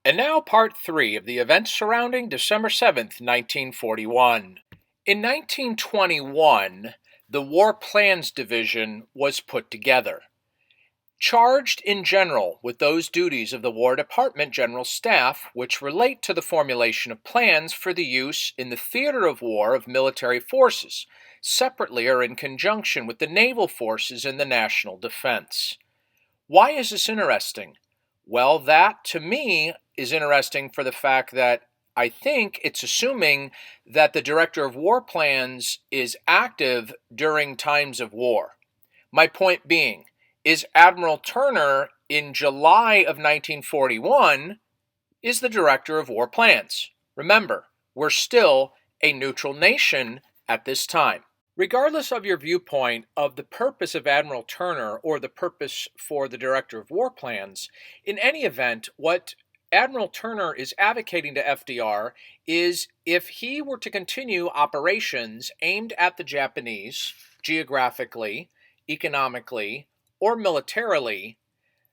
And now, part three of the events surrounding December 7th, 1941. In 1921, the War Plans Division was put together. Charged in general with those duties of the War Department General Staff which relate to the formulation of plans for the use in the theater of war of military forces, separately or in conjunction with the naval forces and the national defense. Why is this interesting? Well, that to me is interesting for the fact that I think it's assuming that the Director of War Plans is active during times of war. My point being, is Admiral Turner in July of 1941 is the Director of War Plans. Remember, we're still a neutral nation at this time. Regardless of your viewpoint of the purpose of Admiral Turner or the purpose for the Director of War Plans, in any event, what Admiral Turner is advocating to FDR is if he were to continue operations aimed at the Japanese, geographically, economically, or militarily,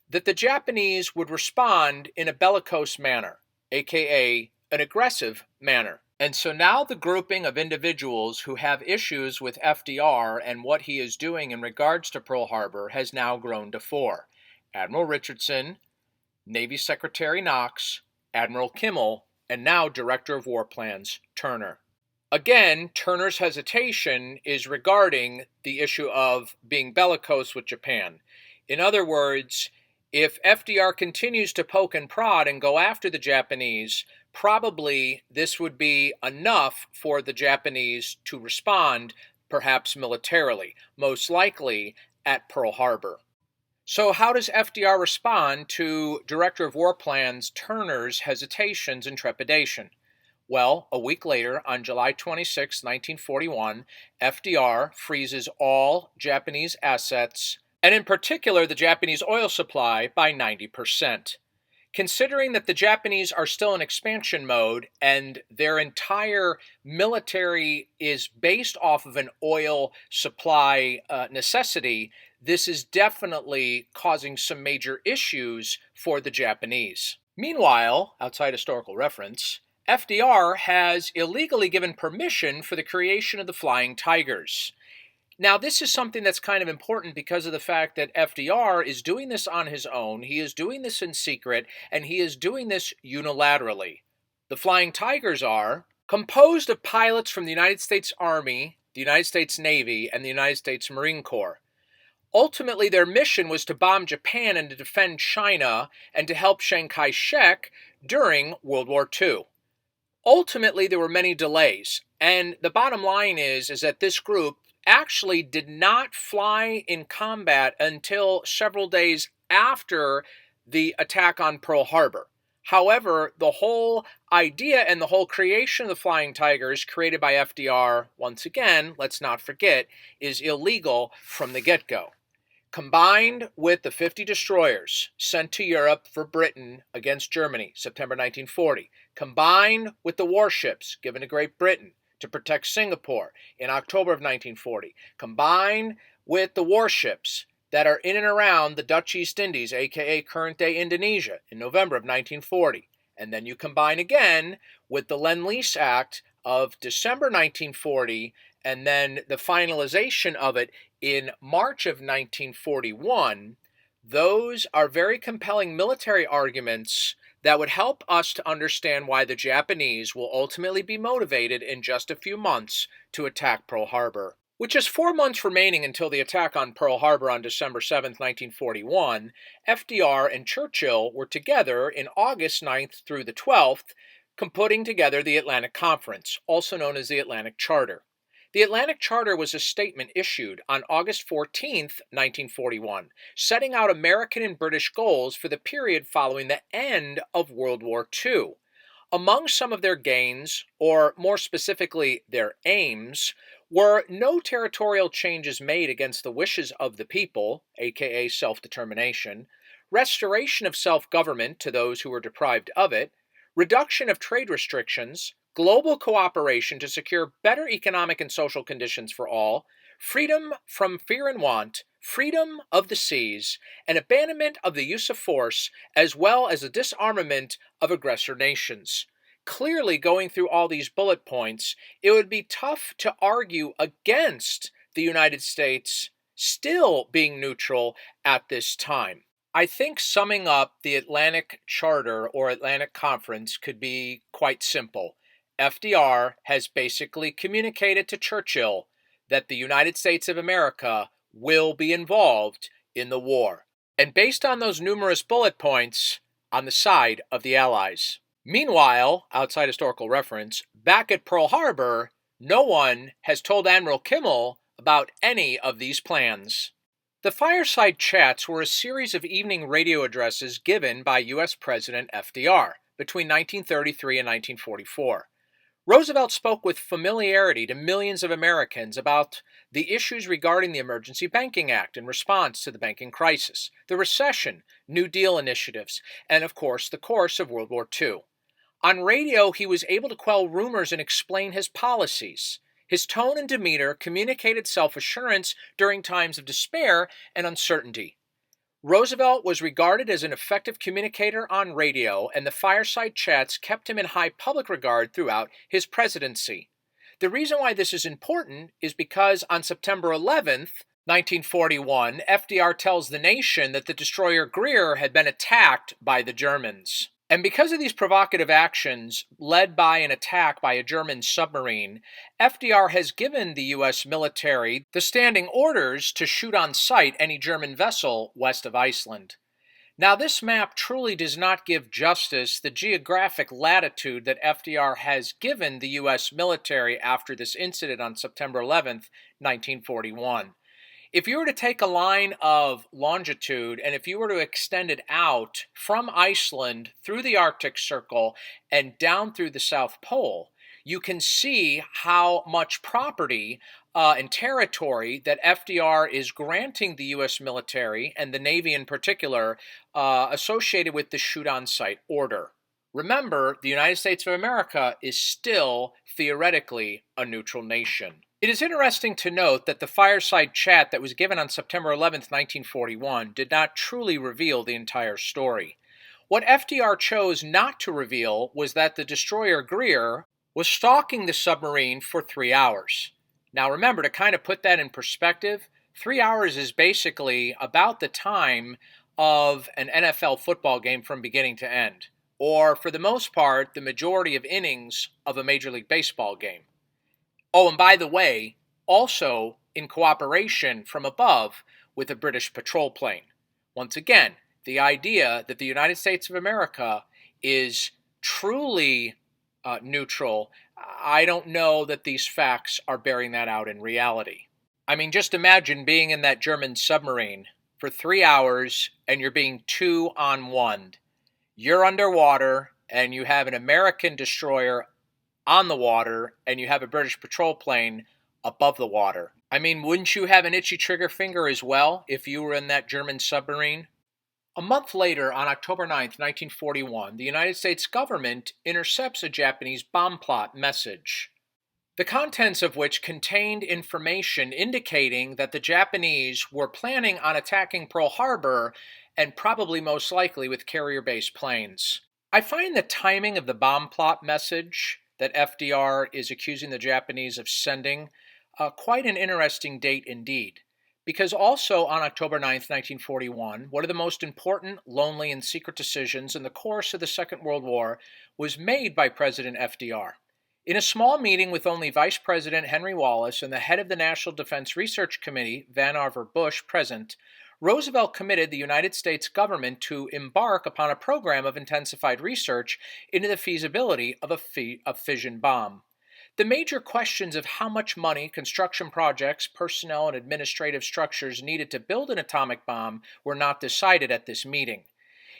that the Japanese would respond in a bellicose manner, aka an aggressive manner. And so now the grouping of individuals who have issues with FDR and what he is doing in regards to Pearl Harbor has now grown to four: Admiral Richardson, Navy Secretary Knox, Admiral Kimmel, and now Director of War Plans Turner. Again, Turner's hesitation is regarding the issue of being bellicose with Japan. In other words, if FDR continues to poke and prod and go after the Japanese, probably this would be enough for the Japanese to respond, perhaps militarily, most likely at Pearl Harbor. So how does FDR respond to Director of War Plans Turner's hesitations and trepidation? Well, a week later, on July 26, 1941, FDR freezes all Japanese assets, and in particular the Japanese oil supply, by 90%. Considering that the Japanese are still in expansion mode and their entire military is based off of an oil supply necessity, this is definitely causing some major issues for the Japanese. Meanwhile, outside historical reference, FDR has illegally given permission for the creation of the Flying Tigers. Now, this is something that's kind of important because of the fact that FDR is doing this on his own, he is doing this in secret, and he is doing this unilaterally. The Flying Tigers are composed of pilots from the United States Army, the United States Navy, and the United States Marine Corps. Ultimately, their mission was to bomb Japan and to defend China and to help Chiang Kai-shek during World War II. Ultimately, there were many delays, and the bottom line is that this group actually did not fly in combat until several days after the attack on Pearl Harbor. However, the whole idea and the whole creation of the Flying Tigers created by FDR, once again, let's not forget, is illegal from the get-go. Combined with the 50 destroyers sent to Europe for Britain against Germany, September 1940, combined with the warships given to Great Britain to protect Singapore in October of 1940, combined with the warships that are in and around the Dutch East Indies, aka current-day Indonesia, in November of 1940, and then you combine again with the Lend-Lease Act of December 1940, and then the finalization of it in March of 1941, those are very compelling military arguments that would help us to understand why the Japanese will ultimately be motivated in just a few months to attack Pearl Harbor. With just 4 months remaining until the attack on Pearl Harbor on December 7, 1941, FDR and Churchill were together in August 9th through the 12th, putting together the Atlantic Conference, also known as the Atlantic Charter. The Atlantic Charter was a statement issued on August 14, 1941, setting out American and British goals for the period following the end of World War II. Among some of their gains, or more specifically their aims, were no territorial changes made against the wishes of the people, aka self-determination, restoration of self-government to those who were deprived of it, reduction of trade restrictions, global cooperation to secure better economic and social conditions for all, freedom from fear and want, freedom of the seas, and abandonment of the use of force, as well as the disarmament of aggressor nations. Clearly, going through all these bullet points, it would be tough to argue against the United States still being neutral at this time. I think summing up the Atlantic Charter or Atlantic Conference could be quite simple. FDR has basically communicated to Churchill that the United States of America will be involved in the war, and based on those numerous bullet points, on the side of the Allies. Meanwhile, outside historical reference, back at Pearl Harbor, no one has told Admiral Kimmel about any of these plans. The fireside chats were a series of evening radio addresses given by U.S. President FDR between 1933 and 1944. Roosevelt spoke with familiarity to millions of Americans about the issues regarding the Emergency Banking Act in response to the banking crisis, the recession, New Deal initiatives, and of course the course of World War II. On radio, he was able to quell rumors and explain his policies. His tone and demeanor communicated self-assurance during times of despair and uncertainty. Roosevelt was regarded as an effective communicator on radio, and the fireside chats kept him in high public regard throughout his presidency. The reason why this is important is because on September 11th, 1941, FDR tells the nation that the destroyer Greer had been attacked by the Germans. And because of these provocative actions, led by an attack by a German submarine, FDR has given the U.S. military the standing orders to shoot on sight any German vessel west of Iceland. Now, this map truly does not give justice the geographic latitude that FDR has given the U.S. military after this incident on September 11th, 1941. If you were to take a line of longitude and if you were to extend it out from Iceland through the Arctic Circle and down through the South Pole, you can see how much property and territory that FDR is granting the U.S. military and the Navy in particular associated with the shoot-on-sight order. Remember, the United States of America is still theoretically a neutral nation. It is interesting to note that the fireside chat that was given on September 11, 1941, did not truly reveal the entire story. What FDR chose not to reveal was that the destroyer Greer was stalking the submarine for 3 hours. Now remember, to kind of put that in perspective, 3 hours is basically about the time of an NFL football game from beginning to end, or for the most part, the majority of innings of a Major League Baseball game. Oh, and by the way, also in cooperation from above with a British patrol plane. Once again, the idea that the United States of America is truly neutral, I don't know that these facts are bearing that out in reality. I mean, just imagine being in that German submarine for 3 hours and you're being 2-on-1. You're underwater and you have an American destroyer on the water, and you have a British patrol plane above the water. I mean, wouldn't you have an itchy trigger finger as well if you were in that German submarine? A month later, on October 9th, 1941, the United States government intercepts a Japanese bomb plot message, the contents of which contained information indicating that the Japanese were planning on attacking Pearl Harbor, and probably most likely with carrier-based planes. I find the timing of the bomb plot message that FDR is accusing the Japanese of sending quite an interesting date indeed. Because also on October 9th, 1941, one of the most important, lonely, and secret decisions in the course of the Second World War was made by President FDR. In a small meeting with only Vice President Henry Wallace and the head of the National Defense Research Committee, Vannevar Bush, present, Roosevelt committed the United States government to embark upon a program of intensified research into the feasibility of a fission bomb. The major questions of how much money, construction projects, personnel, and administrative structures needed to build an atomic bomb were not decided at this meeting.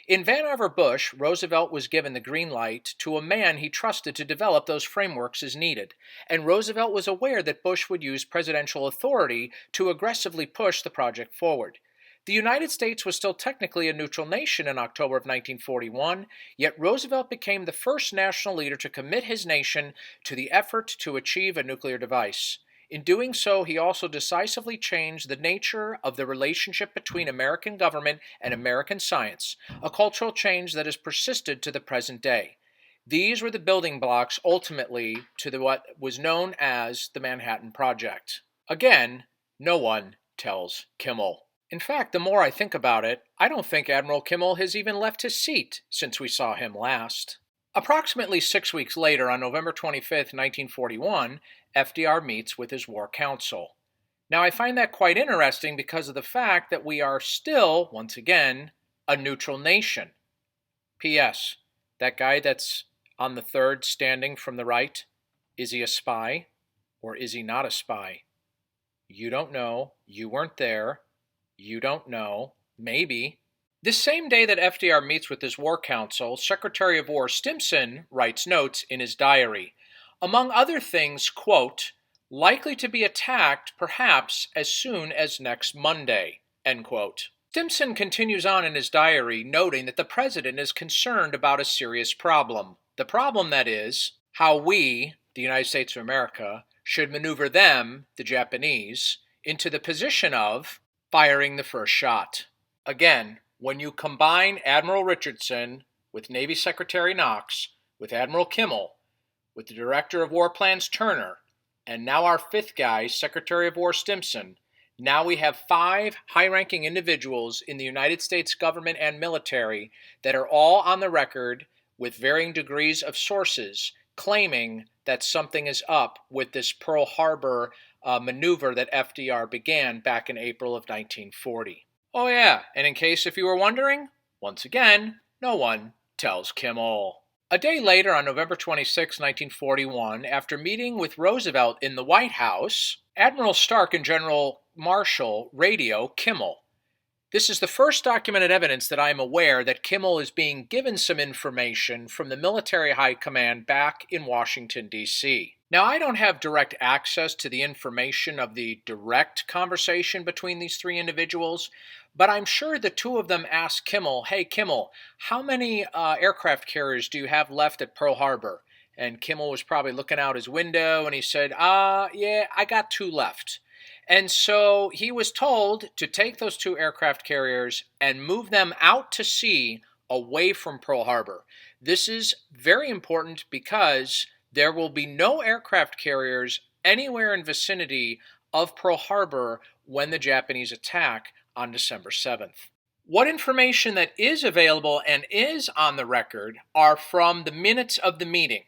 In Vannevar Bush, Roosevelt was given the green light to a man he trusted to develop those frameworks as needed, and Roosevelt was aware that Bush would use presidential authority to aggressively push the project forward. The United States was still technically a neutral nation in October of 1941, yet Roosevelt became the first national leader to commit his nation to the effort to achieve a nuclear device. In doing so, he also decisively changed the nature of the relationship between American government and American science, a cultural change that has persisted to the present day. These were the building blocks ultimately to what was known as the Manhattan Project. Again, no one tells Kimmel. In fact, the more I think about it, I don't think Admiral Kimmel has even left his seat since we saw him last. Approximately 6 weeks later, on November 25, 1941, FDR meets with his war council. Now, I find that quite interesting because of the fact that we are still, once again, a neutral nation. P.S. That guy that's on the third standing from the right, is he a spy or is he not a spy? You don't know. You weren't there. You don't know. Maybe. This same day that FDR meets with his war council, Secretary of War Stimson writes notes in his diary. Among other things, quote, likely to be attacked perhaps as soon as next Monday, end quote. Stimson continues on in his diary, noting that the president is concerned about a serious problem. The problem, that is, how we, the United States of America, should maneuver them, the Japanese, into the position of firing the first shot. Again, when you combine Admiral Richardson with Navy Secretary Knox, with Admiral Kimmel, with the Director of War Plans Turner, and now our fifth guy, Secretary of War Stimson, now we have 5 high-ranking individuals in the United States government and military that are all on the record with varying degrees of sources claiming that something is up with this Pearl Harbor maneuver that FDR began back in April of 1940. Oh yeah, and in case if you were wondering, once again, no one tells Kimmel. A day later, on November 26, 1941, after meeting with Roosevelt in the White House, Admiral Stark and General Marshall radio Kimmel. This is the first documented evidence that I am aware that Kimmel is being given some information from the military high command back in Washington, D.C. Now, I don't have direct access to the information of the direct conversation between these 3 individuals, but I'm sure the 2 of them asked Kimmel, hey, Kimmel, how many aircraft carriers do you have left at Pearl Harbor? And Kimmel was probably looking out his window and he said, yeah, I got 2 left. And so he was told to take those 2 aircraft carriers and move them out to sea away from Pearl Harbor. This is very important because there will be no aircraft carriers anywhere in vicinity of Pearl Harbor when the Japanese attack on December 7th. What information that is available and is on the record are from the minutes of the meeting.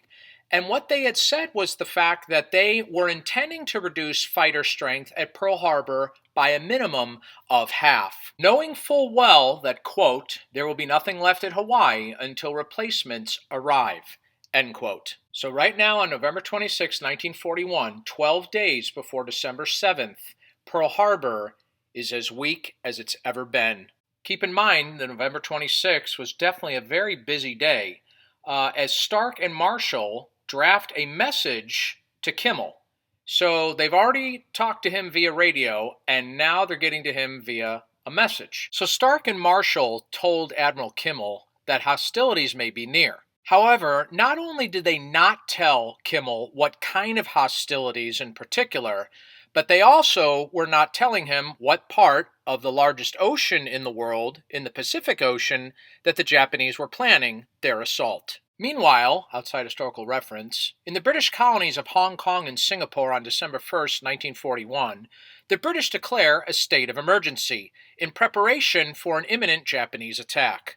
And what they had said was the fact that they were intending to reduce fighter strength at Pearl Harbor by a minimum of half, knowing full well that, quote, there will be nothing left at Hawaii until replacements arrive, end quote. So right now on November 26, 1941, 12 days before December 7th, Pearl Harbor is as weak as it's ever been. Keep in mind that November 26th was definitely a very busy day, as Stark and Marshall draft a message to Kimmel. So they've already talked to him via radio, and now they're getting to him via a message. So Stark and Marshall told Admiral Kimmel that hostilities may be near. However, not only did they not tell Kimmel what kind of hostilities in particular, but they also were not telling him what part of the largest ocean in the world, in the Pacific Ocean, that the Japanese were planning their assault. Meanwhile, outside historical reference, in the British colonies of Hong Kong and Singapore on December 1st, 1941, the British declare a state of emergency in preparation for an imminent Japanese attack.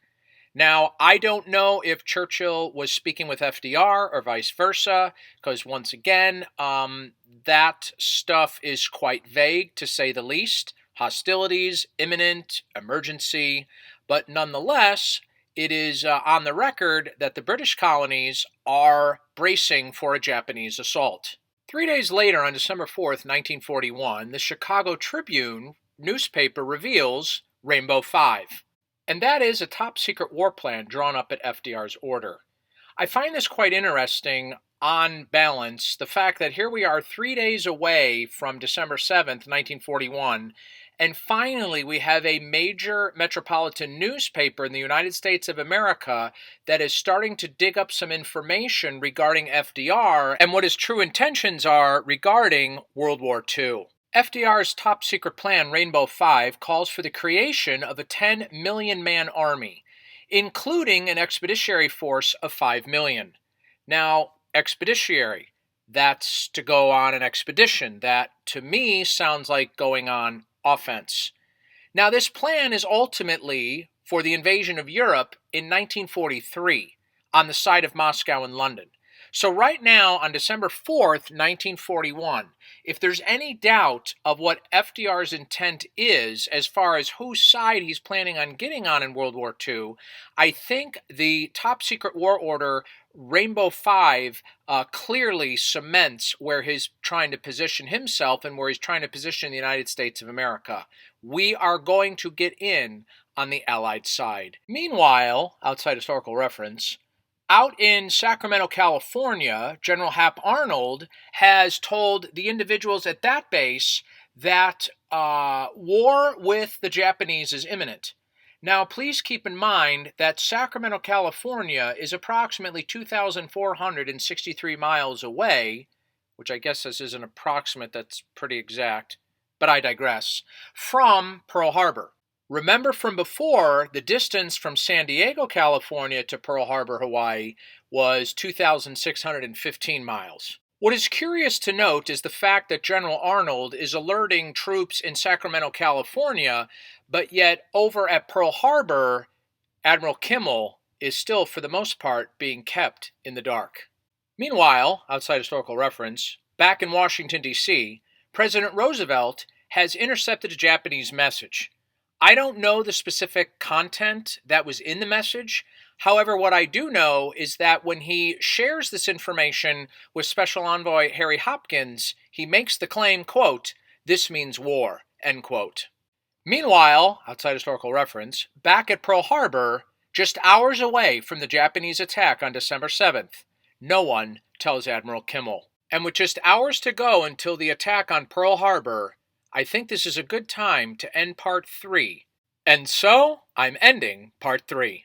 Now, I don't know if Churchill was speaking with FDR or vice versa, because once again, that stuff is quite vague, to say the least. Hostilities, imminent, emergency, but nonetheless, it is on the record that the British colonies are bracing for a Japanese assault. 3 days later, on December 4th, 1941, the Chicago Tribune newspaper reveals Rainbow 5. And that is a top-secret war plan drawn up at FDR's order. I find this quite interesting on balance, the fact that here we are 3 days away from December 7th, 1941, And finally, we have a major metropolitan newspaper in the United States of America that is starting to dig up some information regarding FDR and what his true intentions are regarding World War II. FDR's top secret plan, Rainbow Five, calls for the creation of a 10 million man army, including an expeditionary force of 5 million. Now, expeditionary, that's to go on an expedition. That, to me, sounds like going on offense. Now, this plan is ultimately for the invasion of Europe in 1943 on the side of Moscow and London. So right now, on December 4th, 1941, if there's any doubt of what FDR's intent is as far as whose side he's planning on getting on in World War II, I think the top secret war order, Rainbow Five, clearly cements where he's trying to position himself and where he's trying to position the United States of America. We are going to get in on the Allied side. Meanwhile, outside historical reference, out in Sacramento, California, General Hap Arnold has told the individuals at that base that war with the Japanese is imminent. Now, please keep in mind that Sacramento, California is approximately 2,463 miles away, which I guess this is an approximate, that's pretty exact, but I digress, from Pearl Harbor. Remember from before, the distance from San Diego, California to Pearl Harbor, Hawaii was 2,615 miles. What is curious to note is the fact that General Arnold is alerting troops in Sacramento, California, but yet over at Pearl Harbor, Admiral Kimmel is still, for the most part, being kept in the dark. Meanwhile, outside historical reference, back in Washington, D.C., President Roosevelt has intercepted a Japanese message. I don't know the specific content that was in the message. However, what I do know is that when he shares this information with Special Envoy Harry Hopkins, he makes the claim, quote, "This means war," end quote. Meanwhile, outside historical reference, back at Pearl Harbor, just hours away from the Japanese attack on December 7th, no one tells Admiral Kimmel. And with just hours to go until the attack on Pearl Harbor, I think this is a good time to end part 3. And so, I'm ending part 3.